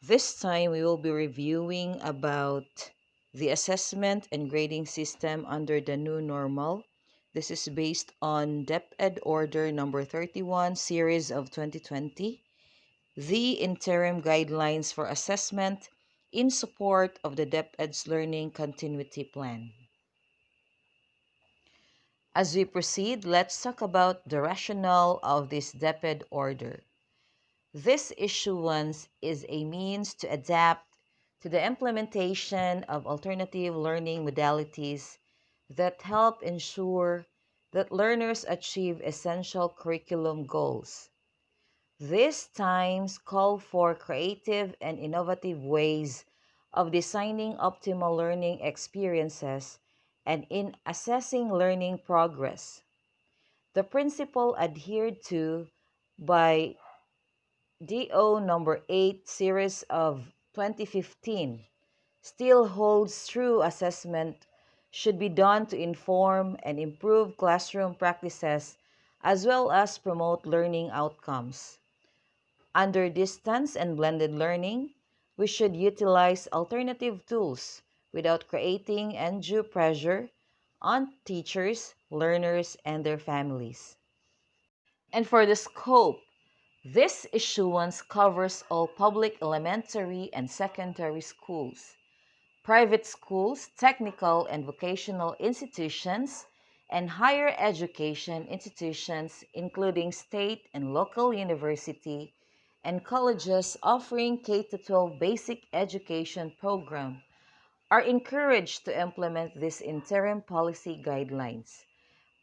This time we will be reviewing about the assessment and grading system under the new normal. This is based on DepEd Order number 31 series of 2020, the interim guidelines for assessment in support of the DepEd's learning continuity plan. As we proceed, let's talk about the rationale of this DepEd order. This issuance is a means to adapt to the implementation of alternative learning modalities that help ensure that learners achieve essential curriculum goals. These times call for creative and innovative ways of designing optimal learning experiences and in assessing learning progress. The principle adhered to by DO number 8 series of 2015 still holds true. Assessment should be done to inform and improve classroom practices as well as promote learning outcomes. Under distance and blended learning, we should utilize alternative tools without creating undue pressure on teachers, learners, and their families. And for the scope, this issuance covers all public elementary and secondary schools, private schools, technical and vocational institutions, and higher education institutions, including state and local university and colleges offering K-12 basic education program, are encouraged to implement these interim policy guidelines.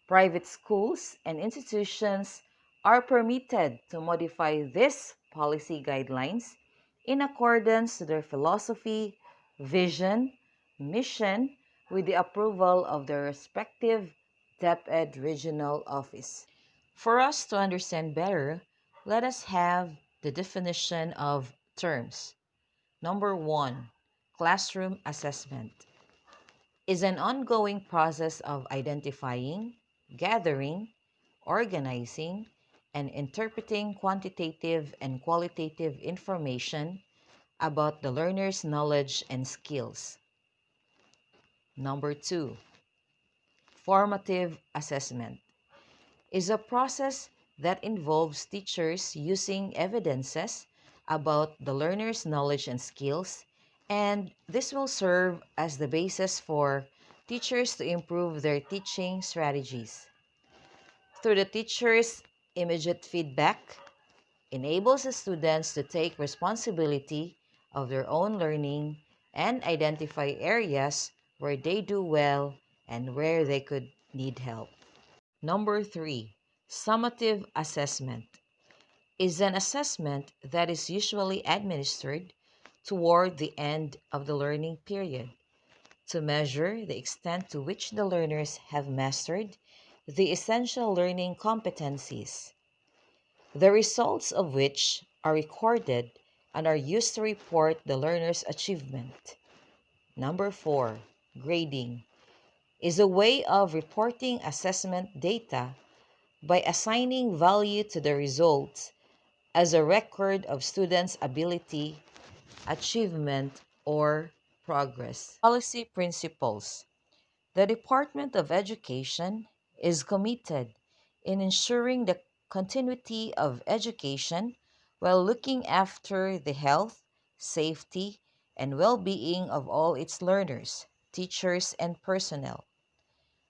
Private schools and institutions are permitted to modify these policy guidelines in accordance to their philosophy, vision, mission, with the approval of their respective DepEd regional office. For us to understand better, let us have the definition of terms. Number one, classroom assessment is an ongoing process of identifying, gathering, organizing, and interpreting quantitative and qualitative information about the learner's knowledge and skills. Number two, formative assessment is a process that involves teachers using evidences about the learner's knowledge and skills, and this will serve as the basis for teachers to improve their teaching strategies. Through the teacher's immediate feedback, enables the students to take responsibility of their own learning and identify areas where they do well and where they could need help. Number three, summative assessment is an assessment that is usually administered toward the end of the learning period to measure the extent to which the learners have mastered the essential learning competencies, the results of which are recorded and are used to report the learner's achievement. Number four, grading is a way of reporting assessment data by assigning value to the results as a record of students' ability, achievement, or progress. Policy principles. The Department of Education is committed in ensuring the continuity of education while looking after the health, safety, and well-being of all its learners, teachers, and personnel.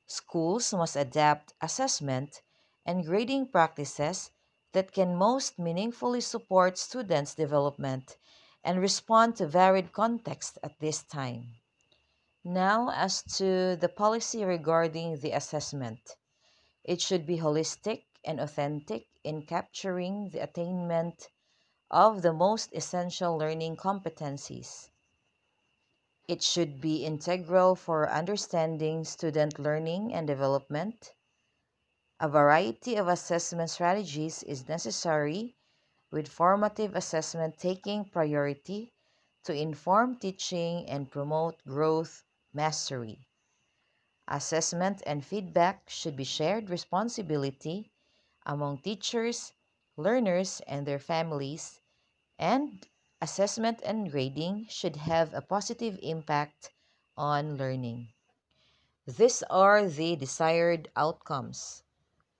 Schools must adapt assessment and grading practices that can most meaningfully support students' development and respond to varied contexts at this time. Now, as to the policy regarding the assessment, it should be holistic and authentic in capturing the attainment of the most essential learning competencies. It should be integral for understanding student learning and development. A variety of assessment strategies is necessary, with formative assessment taking priority to inform teaching and promote growth mastery. Assessment and feedback should be shared responsibility among teachers, learners, and their families, and Assessment and grading should have a positive impact on learning. These are the desired outcomes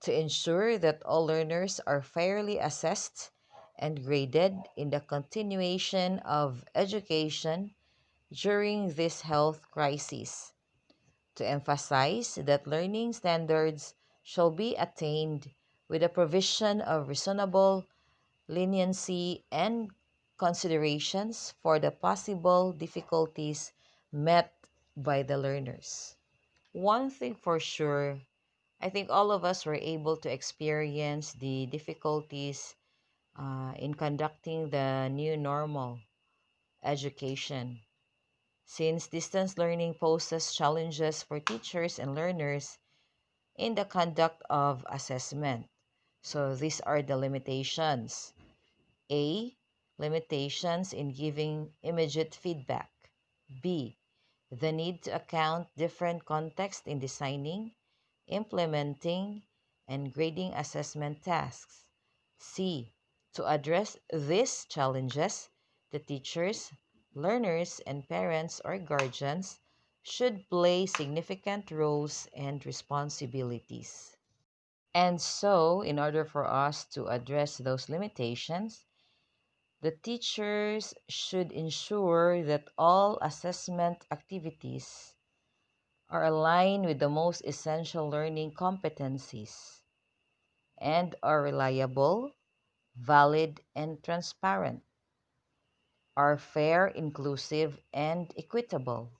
to ensure that all learners are fairly assessed and graded in the continuation of education during this health crisis, to emphasize that learning standards shall be attained with the provision of reasonable leniency and considerations for the possible difficulties met by the learners. One thing for sure, I think all of us were able to experience the difficulties in conducting the new normal education. Since distance learning poses challenges for teachers and learners in the conduct of assessment. So these are the limitations. A. Limitations in giving immediate feedback. B. The need to account different contexts in designing, implementing, and grading assessment tasks. C. To address these challenges, the teachers, learners, and parents or guardians should play significant roles and responsibilities. And so, in order for us to address those limitations, the teachers should ensure that all assessment activities are aligned with the most essential learning competencies and are reliable, valid, and transparent, are fair, inclusive, and equitable,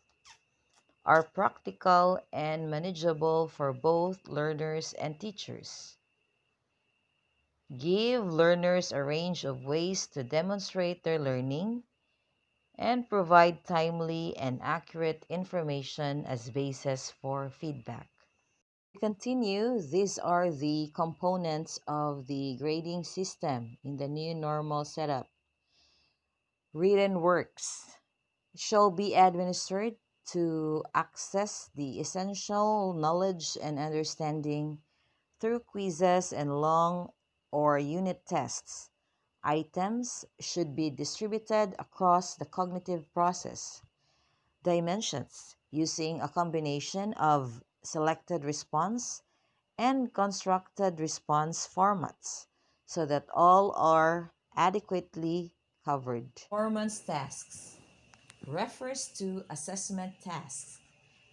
are practical and manageable for both learners and teachers, give learners a range of ways to demonstrate their learning, and provide timely and accurate information as basis for feedback. To continue, these are the components of the grading system in the new normal setup. Written works shall be administered to access the essential knowledge and understanding through quizzes and long or unit tests. Items should be distributed across the cognitive process dimensions using a combination of selected response and constructed response formats so that all are adequately covered. Performance tasks refers to assessment tasks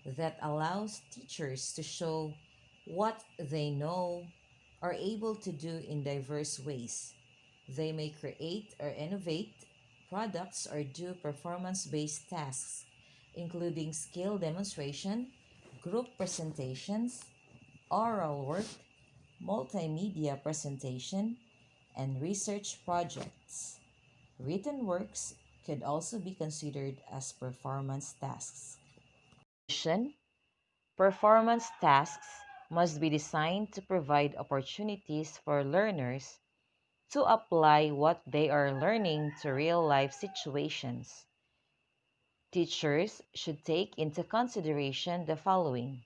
that allows teachers to show what they know are able to do in diverse ways. They may create or innovate products or do performance-based tasks, including skill demonstration, group presentations, oral work, multimedia presentation, and research projects. Written works could also be considered as performance tasks. In addition, performance tasks must be designed to provide opportunities for learners to apply what they are learning to real life situations. Teachers should take into consideration the following.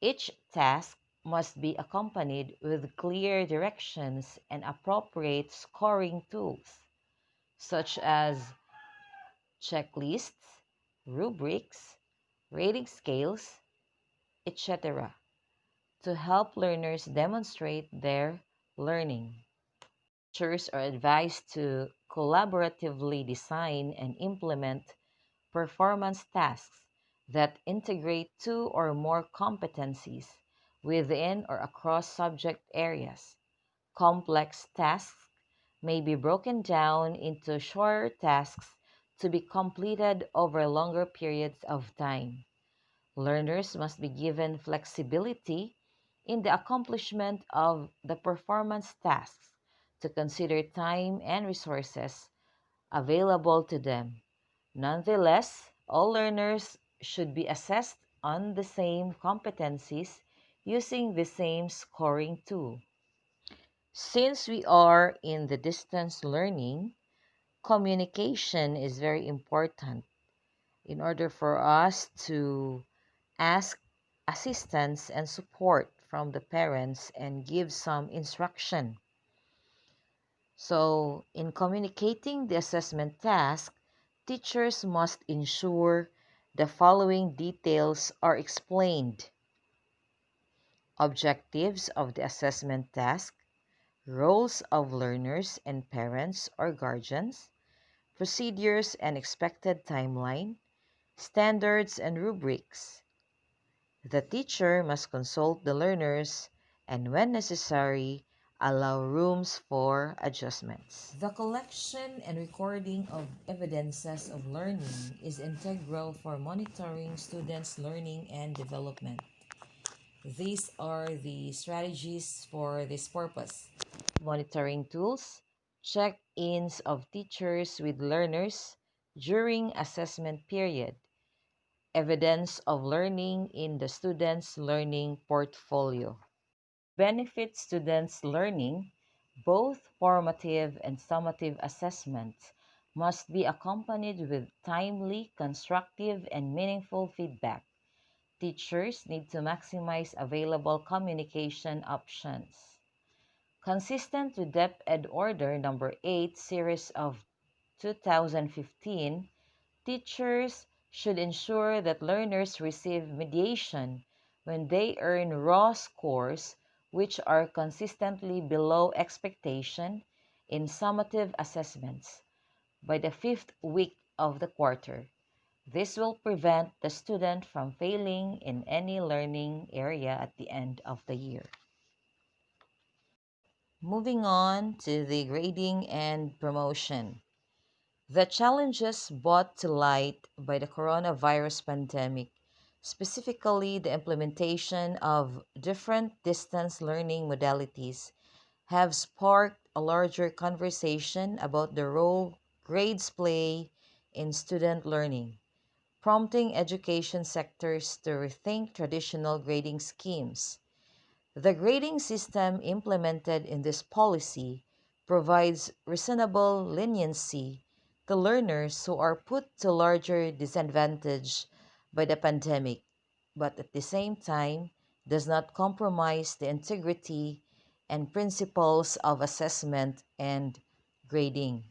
Each task must be accompanied with clear directions and appropriate scoring tools, such as checklists, rubrics, rating scales, etc., to help learners demonstrate their learning. Teachers are advised to collaboratively design and implement performance tasks that integrate two or more competencies within or across subject areas. Complex tasks may be broken down into shorter tasks to be completed over longer periods of time. Learners must be given flexibility in the accomplishment of the performance tasks to consider time and resources available to them. Nonetheless, all learners should be assessed on the same competencies using the same scoring tool. Since we are in the distance learning, communication is very important in order for us to ask assistance and support from the parents and give some instruction. So, in communicating the assessment task, teachers must ensure the following details are explained: objectives of the assessment task, roles of learners and parents or guardians, procedures and expected timeline, standards and rubrics. The teacher must consult the learners and, when necessary, allow rooms for adjustments. The collection and recording of evidences of learning is integral for monitoring students' learning and development. These are the strategies for this purpose: monitoring tools, check-ins of teachers with learners during assessment period, evidence of learning in the student's learning portfolio. Benefit students' learning, both formative and summative assessments must be accompanied with timely, constructive, and meaningful feedback. Teachers need to maximize available communication options. Consistent with DepEd Order Number 8, Series of 2015, teachers should ensure that learners receive mediation when they earn raw scores which are consistently below expectation in summative assessments by the fifth week of the quarter. This will prevent the student from failing in any learning area at the end of the year. Moving on to the grading and promotion. The challenges brought to light by the coronavirus pandemic, specifically the implementation of different distance learning modalities, have sparked a larger conversation about the role grades play in student learning, prompting education sectors to rethink traditional grading schemes. The grading system implemented in this policy provides reasonable leniency to learners who are put to larger disadvantage by the pandemic, but at the same time does not compromise the integrity and principles of assessment and grading.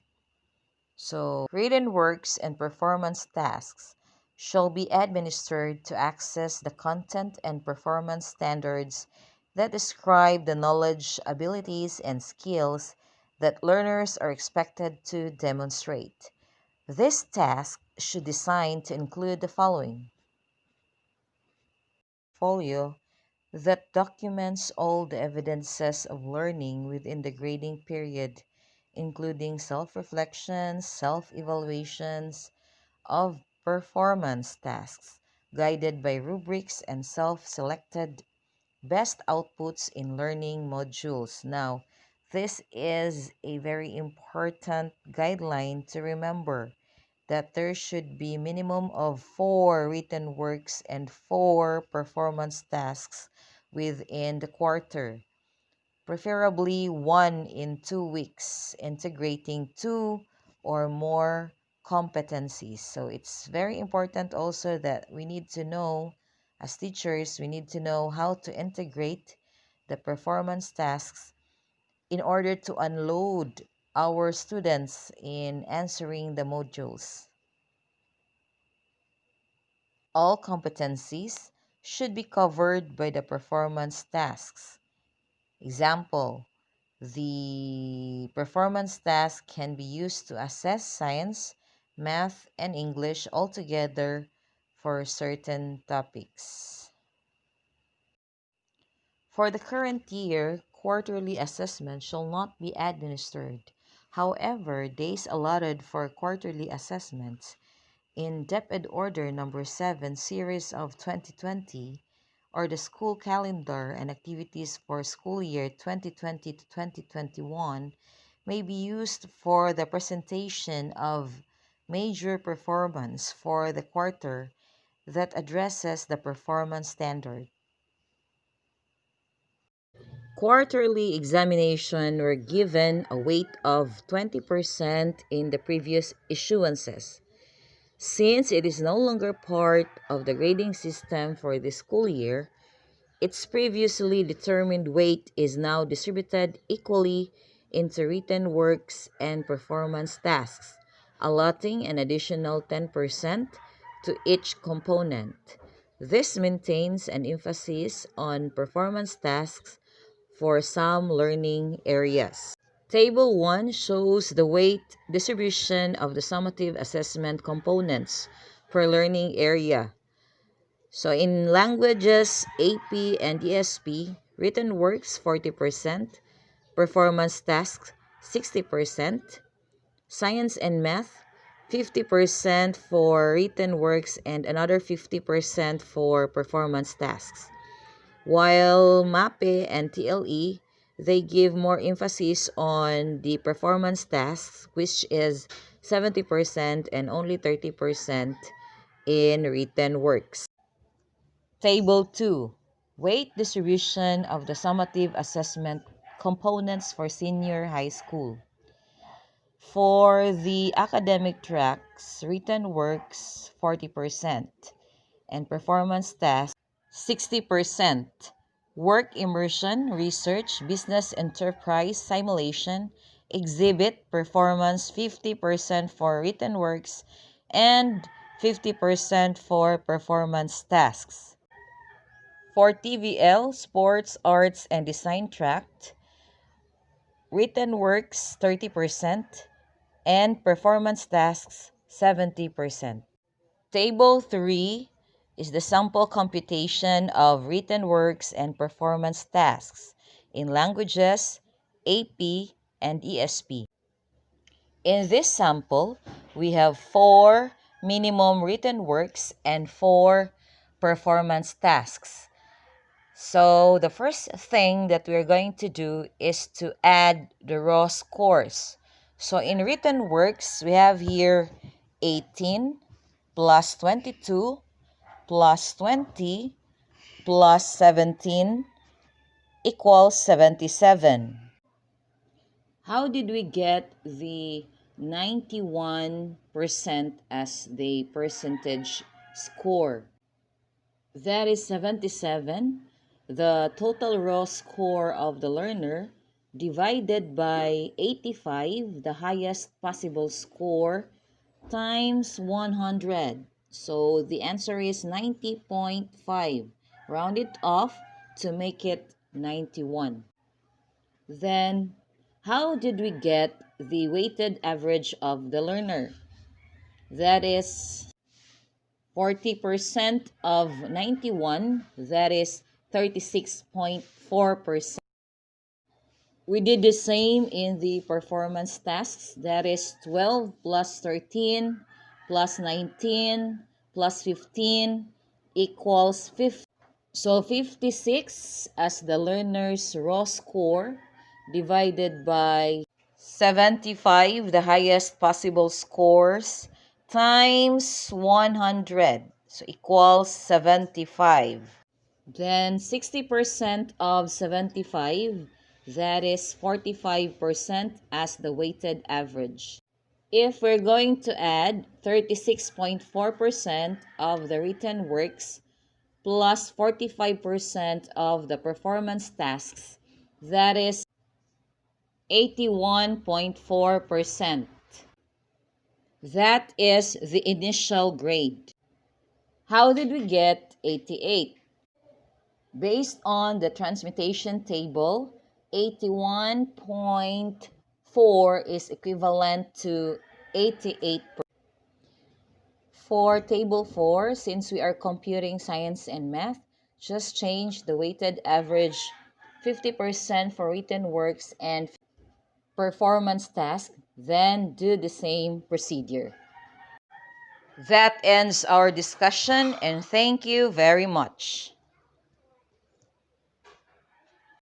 So, written works and performance tasks shall be administered to access the content and performance standards that describe the knowledge, abilities, and skills that learners are expected to demonstrate. This task should design to include the following: folio that documents all the evidences of learning within the grading period, including self-reflections, self-evaluations of performance tasks, guided by rubrics and self-selected best outputs in learning modules. Now, this is a very important guideline to remember, that there should be minimum of 4 written works and 4 performance tasks within the quarter, preferably one in 2 weeks, integrating two or more competencies. So it's very important also that we need to know, as teachers, we need to know how to integrate the performance tasks in order to unload our students in answering the modules. All competencies should be covered by the performance tasks. Example: the performance task can be used to assess science, math, and English altogether for certain topics. For the current year, quarterly assessment shall not be administered. However, days allotted for quarterly assessments in DepEd Order Number 7, Series of 2020, or the school calendar and activities for school year 2020 to 2021, may be used for the presentation of major performance for the quarter that addresses the performance standard. Quarterly examination were given a weight of 20% in the previous issuances. Since it is no longer part of the grading system for this school year, its previously determined weight is now distributed equally into written works and performance tasks, allotting an additional 10% to each component. This maintains an emphasis on performance tasks for some learning areas. Table 1 shows the weight distribution of the summative assessment components per learning area. So in languages, AP and ESP, written works 40%, performance tasks 60%, science and math 50% for written works and another 50% for performance tasks. While MAPE and TLE, they give more emphasis on the performance tasks, which is 70% and only 30% in written works. Table 2. Weight distribution of the summative assessment components for senior high school. For the academic tracks, written works 40% and performance tasks 60%. Work immersion, research, business enterprise simulation, exhibit performance 50% for written works and 50% for performance tasks. For TVL, sports, arts, and design tract, written works 30% and performance tasks 70%. Table 3 is the sample computation of written works and performance tasks in languages, AP, and ESP. In this sample, we have 4 minimum written works and 4 performance tasks. So the first thing that we're going to do is to add the raw scores. So in written works, we have here 18 plus 22 plus 20 plus 17 equals 77. How did we get the 91% as the percentage score? That is 77, the total raw score of the learner, divided by 85, the highest possible score, times 100. So the answer is 90.5. Round it off to make it 91. Then, how did we get the weighted average of the learner? That is 40% of 91, that is 36.4%. We did the same in the performance tasks, that is 12 plus 13 plus 19 plus 15 equals 50. So 56 as the learner's raw score divided by 75, the highest possible scores, times 100, so equals 75. Then 60% of 75, that is 45% as the weighted average. If we're going to add 36.4% of the written works plus 45% of the performance tasks, that is 81.4%. That is the initial grade. How did we get 88? Based on the transmutation table, 81.4 is equivalent to 88%. For table 4, since we are computing science and math, just change the weighted average 50% for written works and performance task, then do the same procedure. That ends our discussion, and thank you very much.